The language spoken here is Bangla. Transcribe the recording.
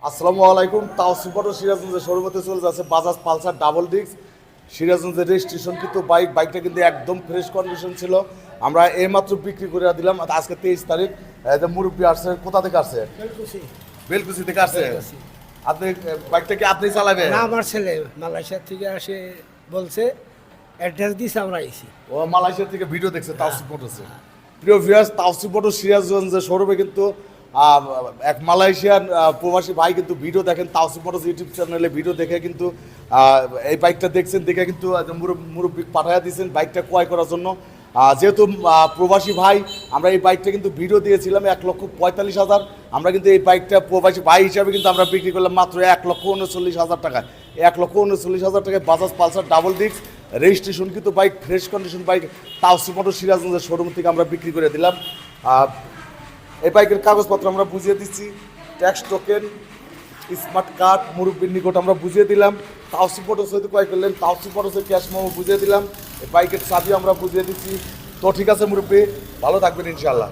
আসসালামু আলাইকুম। তাওসিফ সিরাজগঞ্জের শোরুমেতে চলে যাচ্ছে বাজাজ পালসার ডাবল ডিস্ক সিরাজগঞ্জের রেজিস্ট্রেশন কিন্তু বাইকটা কিন্তু একদম ফ্রেশ কন্ডিশন ছিল। আমরা এইমাত্র বিক্রি করে দিলাম। আজকে 23 তারিখ। মুরব্বী আসছে, কোথা থেকে আসছে? বেলকুচি থেকে আসছে। আপনি বাইকটা কি আপনি চালাবেন? না, আমার ছেলে মালয়েশিয়া থেকে আসে বলছে, অ্যাড্রেস দিয়েছে, আমরা আইছি। ও মালয়েশিয়া থেকে ভিডিও দেখছে তাওসিফ মোটরসে। প্রিয় ভিউয়ার্স, তাওসিফ মোটর সিরাজগঞ্জের শোরুমে কিন্তু এক মালয়েশিয়ান প্রবাসী ভাই কিন্তু ভিডিও দেখেন, তাওসিফ মোটরস ইউটিউব চ্যানেলে ভিডিও দেখে কিন্তু এই বাইকটা দেখছেন, দেখে কিন্তু মুরব্বী পাঠাইয়া দিয়েছেন বাইকটা ক্রয় করার জন্য। যেহেতু প্রবাসী ভাই, আমরা এই বাইকটা কিন্তু ভিডিও দিয়েছিলাম 1,45,000। আমরা কিন্তু এই বাইকটা প্রবাসী ভাই হিসাবে কিন্তু আমরা বিক্রি করলাম মাত্র 1,39,000 টাকায়। 1,39,000 টাকায় Bajaj Pulsar double disc registration কিন্তু bike, fresh condition bike Taosif motor সিরাজগঞ্জের শোরুম থেকে আমরা বিক্রি করে দিলাম। এই বাইকের কাগজপত্র আমরা বুঝিয়ে দিচ্ছি, ট্যাক্স টোকেন, স্মার্ট কার্ড মুরব্বীর নিকট আমরা বুঝিয়ে দিলাম। তাওসিফ মোটরস হয়তো ক্রয় করলেন, তাওসিফ মোটরসের ক্যাশ মেমো বুঝিয়ে দিলাম। এই বাইকের চাবি আমরা বুঝিয়ে দিচ্ছি। তো ঠিক আছে মুরব্বী, ভালো থাকবেন ইনশাআল্লাহ।